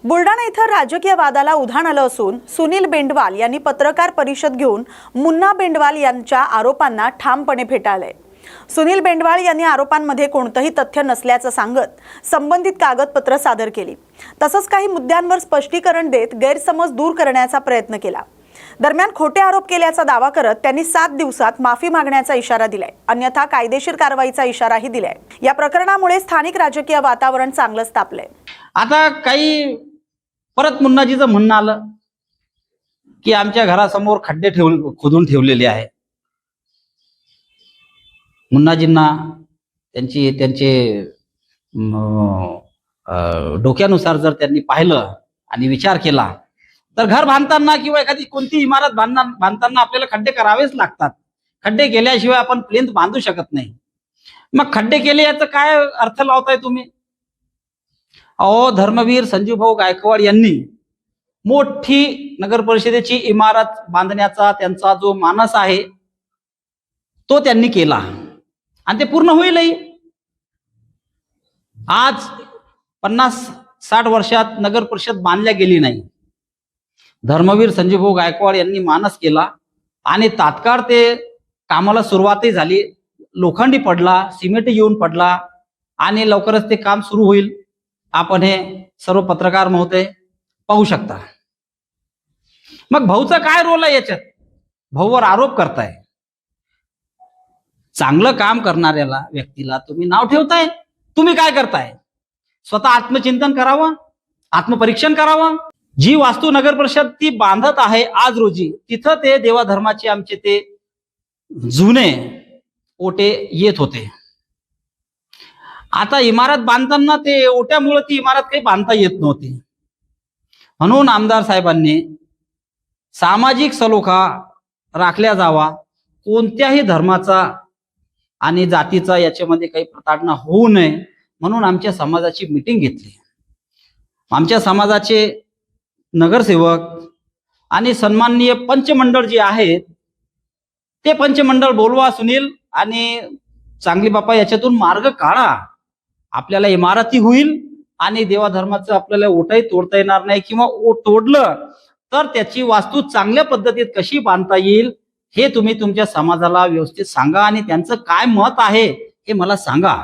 बुलढाणा इथं राजकीय वादाला उधाण आलं असून सुनील बेंडवाल यांनी पत्रकार परिषद घेऊन मुन्ना बेंडवाल यांच्या आरोपांना ठामपणे फेटाळले। सुनील बेंडवाल यांनी आरोपांमध्ये कोणतेही तथ्य नसल्याचं सांगत संबंधित कागदपत्र सादर केली। तसंच काही मुद्द्यांवर स्पष्टीकरण देत गैरसमज दूर करण्याचा प्रयत्न केला। दरम्यान खोटे आरोप केल्याचा दावा करत त्यांनी 7 दिवसात माफी मागण्याचा इशारा दिलाय, अन्यथा कायदेशीर कारवाईचा इशाराही दिलाय। या प्रकरणामुळे स्थानिक राजकीय वातावरण चांगलंच तापलंय। आता काही परत मुन्नाजीचं म्हणणं आलं की आमच्या घरासमोर खड्डे खोदून ठेवलेले आहे। मुन्नाजींना त्यांचे डोक्यानुसार जर त्यांनी पाहिलं आणि विचार केला तर घर बांधताना किंवा एखादी कोणती इमारत बांधताना आपल्याला खड्डे करावेच लागतात। खड्डे केल्याशिवाय आपण प्लेंथ बांधू शकत नाही। मग खड्डे केले याचा काय अर्थ लावताय तुम्ही? अहो, धर्मवीर संजूभाऊ गायकवाड यांनी मोठी नगर परिषदेची इमारत बांधण्याचा त्यांचा जो मानस आहे तो त्यांनी केला आणि ते पूर्ण होईलही। आज 50-60 वर्षात नगर परिषद बांधल्या गेली नाही। धर्मवीर संजूभाऊ गायकवाड यांनी मानस केला आणि तात्काळ ते कामाला सुरुवातही झाली। लोखंडी पडला, सिमेंट येऊन पडला आणि लवकरच ते काम सुरू होईल। आपण हे सर्व पत्रकार महोदय पाहू शकता। मग भाऊचा काय रोल आहे याच्यात? भाऊवर आरोप करताय। चांगलं काम करणाऱ्याला व्यक्तीला तुम्ही नाव ठेवताय। तुम्ही काय करताय? स्वतः आत्मचिंतन करावं, आत्मपरीक्षण करावं। जी वास्तू नगर परिषद ती बांधत आहे आज रोजी, तिथं ते देवाधर्माचे आमचे ते जुने ओटे येत होते। आता इमारत बांधताना ते ओट्यामुळे ती इमारत काही बांधता येत नव्हती। म्हणून आमदार साहेबांनी सामाजिक सलोखा राखल्या जावा, कोणत्याही धर्माचा आणि जातीचा याच्यामध्ये काही प्रताडणा होऊ नये म्हणून आमच्या समाजाची मीटिंग घेतली। आमच्या समाजाचे नगरसेवक आणि सन्माननीय पंचमंडळ जे आहेत ते पंचमंडळ बोलवा सुनील आणि चांगली बापा याच्यातून मार्ग काढा। आपल्याला इमारती होईल आणि देवाधर्माचं आपल्याला ओटाही तोडता येणार नाही, किंवा तोडलं तर त्याची वास्तू चांगल्या पद्धतीत कशी बांधता येईल हे तुम्ही तुमच्या समाजाला व्यवस्थित सांगा आणि त्यांचं काय मत आहे हे मला सांगा।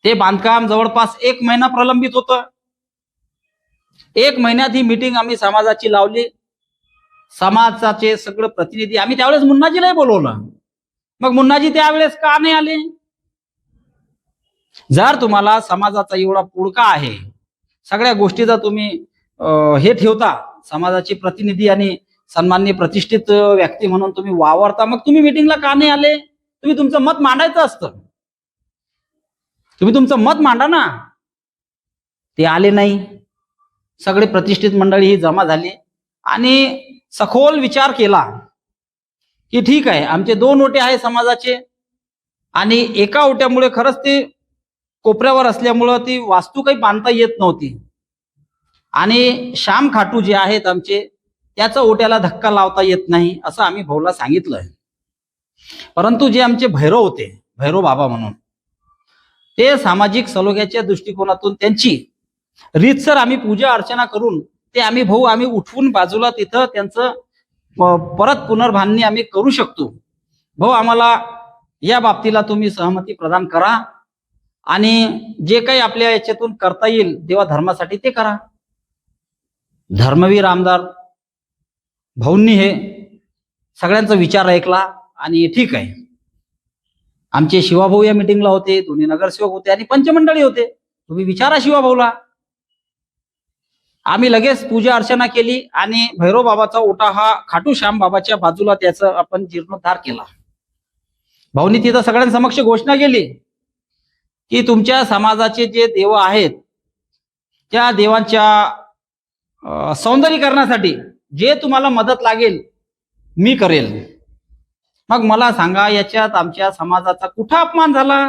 ते बांधकाम जवळपास 1 महिना प्रलंबित होतं। 1 महिन्यात ही मीटिंग आम्ही समाजाची लावली। समाजाचे सगळे प्रतिनिधी आम्ही त्यावेळेस मुन्नाजीलाही बोलवलं। मग मुन्नाजी त्यावेळेस का नाही आले? जर तुम्हाला समाजाचा एवढा पुळका आहे, सगळ्या गोष्टीचा तुम्ही हे ठेवता, समाजाचे प्रतिनिधी आणि सन्माननीय प्रतिष्ठित व्यक्ती म्हणून तुम्ही वावरता, मग तुम्ही मीटिंगला का नाही आले? तुम्ही तुमचं मत मांडायचं असतं। तुम्ही तुमचं मत मांडा ना। ते आले नाही। सगळे प्रतिष्ठित मंडळी ही जमा झाली आणि सखोल विचार केला की ठीक आहे, आमचे 2 ओटे आहे समाजाचे आणि एका ओट्यामुळे खरंच ते कोपऱ्यावर असल्यामुळं ती वास्तू काही बांधता येत नव्हती आणि श्याम खाटू जे आहेत आमचे त्याचा ओट्याला धक्का लावता येत नाही असं आम्ही भाऊला सांगितलंय। परंतु जे आमचे भैरव होते, भैरव बाबा म्हणून, ते सामाजिक सलोख्याच्या दृष्टिकोनातून त्यांची रीतसर आम्ही पूजा अर्चना करून ते आम्ही उठवून बाजूला तिथं त्यांचं परत पुनर्बांधणी आम्ही करू शकतो। भाऊ, आम्हाला या बाबतीला तुम्ही सहमती प्रदान करा आणि जे काही आपल्या याच्यातून करता येईल देवा धर्मासाठी ते करा। धर्मवीर आमदार भाऊंनी हे सगळ्यांचा विचार ऐकला आणि ठीक आहे। आमचे शिवाभाऊ या मीटिंगला होते, दोन्ही नगरसेवक होते आणि पंचमंडळी होते। तुम्ही विचारा शिवाभाऊला। आम्ही लगेच पूजा अर्चना केली आणि भैरव बाबाचा ओटा हा खाटू श्याम बाबाच्या बाजूला त्याचा आपण जीर्णोद्धार केला। भाऊनी तिथं सगळ्यांसमक्ष घोषणा केली की तुमच्या समाजाचे जे देव आहेत त्या देवांच्या सौंदर्यीकरणासाठी जे तुम्हाला मदत लागेल मी करेल। मग मला सांगा, याच्यात आमच्या समाजाचा कुठं अपमान झाला?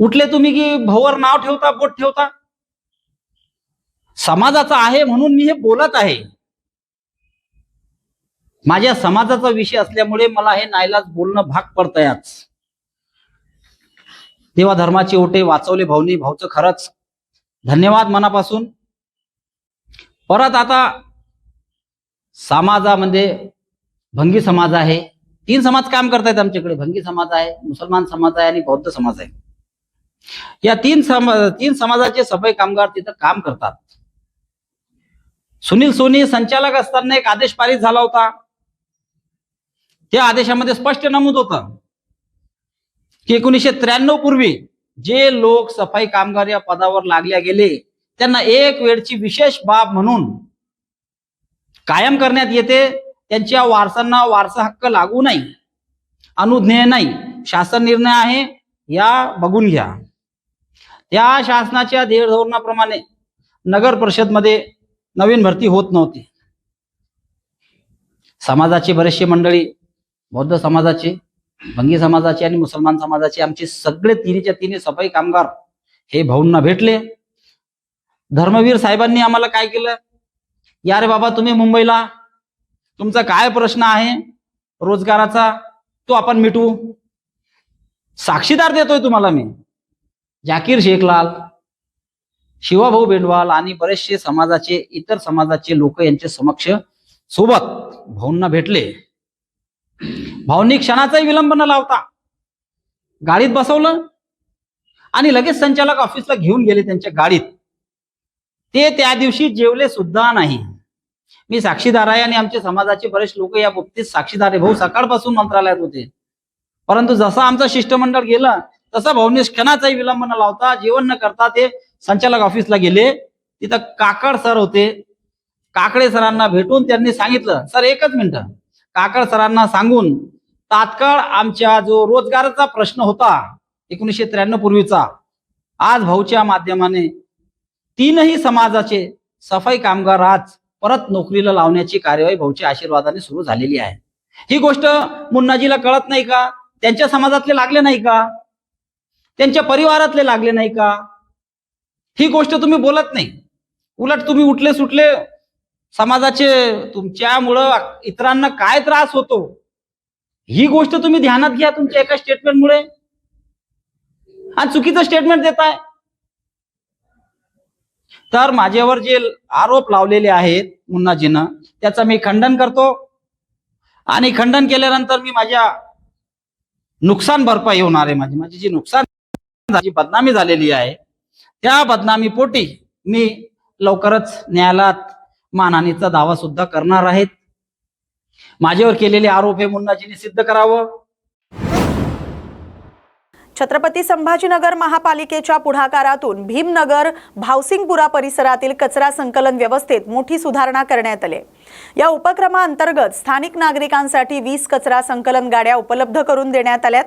उठले तुम्ही की भाऊवर नाव ठेवता, बोट ठेवता। समाजाचा आहे म्हणून मी हे बोलत आहे। माझ्या समाजाचा विषय असल्यामुळे मला हे नाईलाज बोलणं भाग पडतंय। आज देवा धर्माचे ओटे वाचवले भाऊनी। भाऊचं खरंच धन्यवाद मनापासून. परत आता समाजामध्ये भंगी समाज आहे. 3 समाज काम करतायत आमच्याकडे. भंगी समाज आहे, मुसलमान समाज आहे आणि बौद्ध समाज आहे. या 3 समाजाचे सफाई कामगार तिथं काम करतात. सुनील सोनी संचालक असताना एक आदेश पारित झाला होता. त्या आदेशामध्ये स्पष्ट नमूद होतं की 1993 पूर्वी जे लोक सफाई कामगार या पदावर लागल्या गेले त्यांना एक वेळची विशेष बाब म्हणून कायम करण्यात येते. त्यांच्या वारसांना वारसा हक्क लागू नाही, अनुज्ञेय नाही, शासन निर्णय आहे, या बघून घ्या. त्या शासनाच्या धोरणाप्रमाणे नगर परिषदमध्ये नवीन भरती होत नव्हती. समाजाची बरेचशी मंडळी, बौद्ध समाजाचे, भंगी समाजाचे आणि मुसलमान समाजाचे, आमचे सगळे तिन्हीच्या तिन्ही सफाई कामगार हे भाऊंना भेटले. धर्मवीर साहेबांनी आम्हाला काय केलं, या रे बाबा तुम्ही मुंबईला, तुमचा काय प्रश्न आहे रोजगाराचा तो आपण मिटवू. साक्षीदार देतोय तुम्हाला मी. जाकीर शेखलाल, शिवाभाऊ बेंडवाल आणि बरेचसे समाजाचे, इतर समाजाचे लोक यांच्या समक्ष सोबत भाऊंना भेटले. भाऊंनी क्षणाचाही विलंब न लावता गाडीत बसवलं आणि लगेच संचालक ऑफिसला घेऊन गेले त्यांच्या गाडीत. ते त्या दिवशी जेवले सुद्धा नाही. मी साक्षीदार आहे आणि आमच्या समाजाचे बरेच लोक या बाबतीत साक्षीदार आहे. भाऊ सकाळपासून मंत्रालयात होते, परंतु जसं आमचं शिष्टमंडळ गेलं तसं भाऊंनी क्षणाचाही विलंब न लावता, जेवण न करता ते संचालक ऑफिसला गेले. तिथं काकड सर होते. काकडे सरांना भेटून त्यांनी सांगितलं, सर एकच मिनिट, काकड सरांना सांगून तात्काळ आमच्या जो रोजगाराचा प्रश्न होता 1993 पूर्वीचा, आज भाऊच्या माध्यमाने 3ही समाजाचे सफाई कामगार आज परत नोकरीला लावण्याची कार्यवाही भाऊच्या आशीर्वादाने सुरू झालेली आहे. ही गोष्ट मुन्नाजीला कळत नाही का? त्यांच्या समाजातले लागले नाही का? त्यांच्या परिवारातले लागले नाही का? ही गोष्ट तुम्ही बोलत नाही. उलट तुम्ही उठले सुटले समाजाचे, तुमच्यामुळं इतरांना काय त्रास होतो ही गोष्ट तुम्ही ध्यानात घ्या तुमच्या एका स्टेटमेंटमुळे, आणि चुकीचं स्टेटमेंट देताय. तर माझ्यावर जे आरोप लावलेले आहेत मुन्नाजीनं, त्याचं मी खंडन करतो. आणि खंडन केल्यानंतर मी माझ्या नुकसान भरपाई होणार आहे. माझी जी नुकसान, जी बदनामी झालेली आहे, त्या बदनामी पोटी मी लवकरच न्यायालयात मानहानीचा दावा सुद्धा करणार आहेत. माझ्यावर केलेले आरोप हे मुन्नाजीने सिद्ध करावं. छत्रपती संभाजीनगर महापालिकेच्या पुढाकारातून भीमनगर भावसिंगपुरा परिसरातील कचरा संकलन व्यवस्थेत मोठी सुधारणा करण्यात आली. या उपक्रमाअंतर्गत स्थानिक नागरिकांसाठी 20 कचरा संकलन गाड्या उपलब्ध करून देण्यात आल्यात.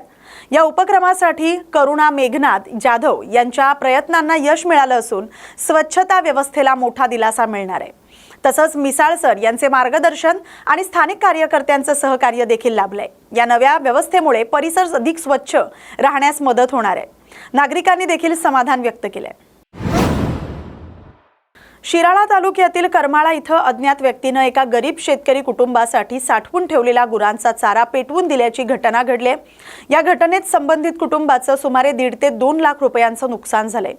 या उपक्रमासाठी करुणा मेघनाथ जाधव यांच्या प्रयत्नांना यश मिळालं असून स्वच्छता व्यवस्थेला मोठा दिलासा मिळणार आहे. तसंच मिसाळ सर यांचे मार्गदर्शन आणि स्थानिक कार्यकर्त्यांचं सहकार्य देखील लाभलंय. या नव्या व्यवस्थेमुळे परिसर अधिक स्वच्छ राहण्यास मदत होणार आहे. नागरिकांनी देखील समाधान व्यक्त केलंय. शिराळा तालुक्यातील करमाळा इथं अज्ञात व्यक्तीनं एका गरीब शेतकरी कुटुंबासाठी साठवून ठेवलेला गुरांचा चारा पेटवून दिल्याची घटना घडली. या घटनेत संबंधित कुटुंबाचं सुमारे 1.5 ते 2 लाख रुपयांचं नुकसान झालंय.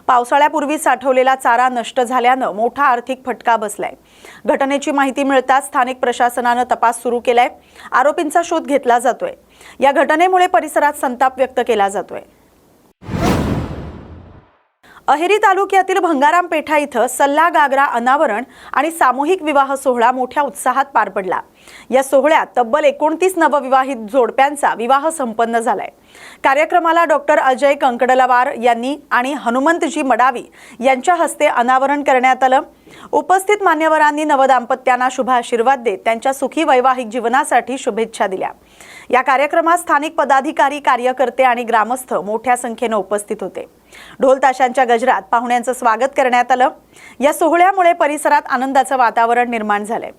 पावसाळ्यापूर्वी साठवलेला चारा नष्ट झाल्यानं मोठा आर्थिक फटका बसलाय. घटनेची माहिती मिळताच स्थानिक प्रशासनानं तपास सुरू केलाय. आरोपींचा शोध घेतला जातोय. या घटनेमुळे परिसरात संताप व्यक्त केला जातोय. अहेरी तालुक्यातील भंगाराम पेठा इथं सल्ला गागरा अनावरण आणि सामूहिक विवाह सोहळा मोठ्या उत्साहात पार पडला. या सोहळ्यात तब्बल 29 नवविवाहित जोडप्यांचा विवाह संपन्न झालाय. कार्यक्रमाला डॉक्टर अजय कंकडलवार यांनी आणि हनुमंतजी मडावी यांच्या हस्ते अनावरण करण्यात आलं. उपस्थित मान्यवरांनी नवदाम्पत्यांना शुभ आशीर्वाद देत त्यांच्या सुखी वैवाहिक जीवनासाठी शुभेच्छा दिल्या. या कार्यक्रमात स्थानिक पदाधिकारी, कार्यकर्ते आणि ग्रामस्थ मोठ्या संख्येने उपस्थित होते. ढोल ताशांच्या गजरात पाहुण्यांचं स्वागत करण्यात आलं. या सोहळ्यामुळे परिसरात आनंदाचं वातावरण निर्माण झालंय.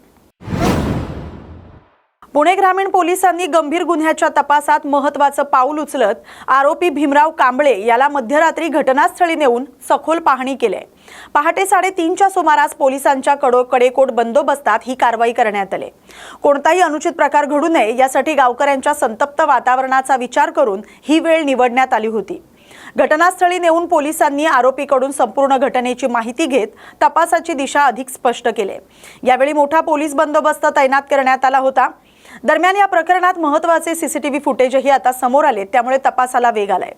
पुणे ग्रामीण पोलिसांनी गंभीर गुन्ह्याच्या तपासात महत्त्वाचं पाऊल उचलत आरोपी भीमराव कांबळे याला मध्यरात्री घटनास्थळी नेऊन सखोल पाहणी केली. पहाटे 3:30च्या सुमारास पोलिसांच्या कडेकोट बंदोबस्तात ही कारवाई करण्यात आली. कोणताही अनुचित प्रकार घडू नये यासाठी गावकऱ्यांच्या संतप्त वातावरणाचा विचार करून ही वेळ निवडण्यात आली होती. घटनास्थळी नेऊन पोलिसांनी आरोपीकडून संपूर्ण घटनेची माहिती घेत तपासाची दिशा अधिक स्पष्ट केली। यावेळी मोठा पोलीस बंदोबस्त तैनात करण्यात आला होता। दरम्यान या प्रकरणात महत्त्वाचे सीसीटीव्ही फुटेजही आता समोर आले, त्यामुळे तपासाला वेग आलाय।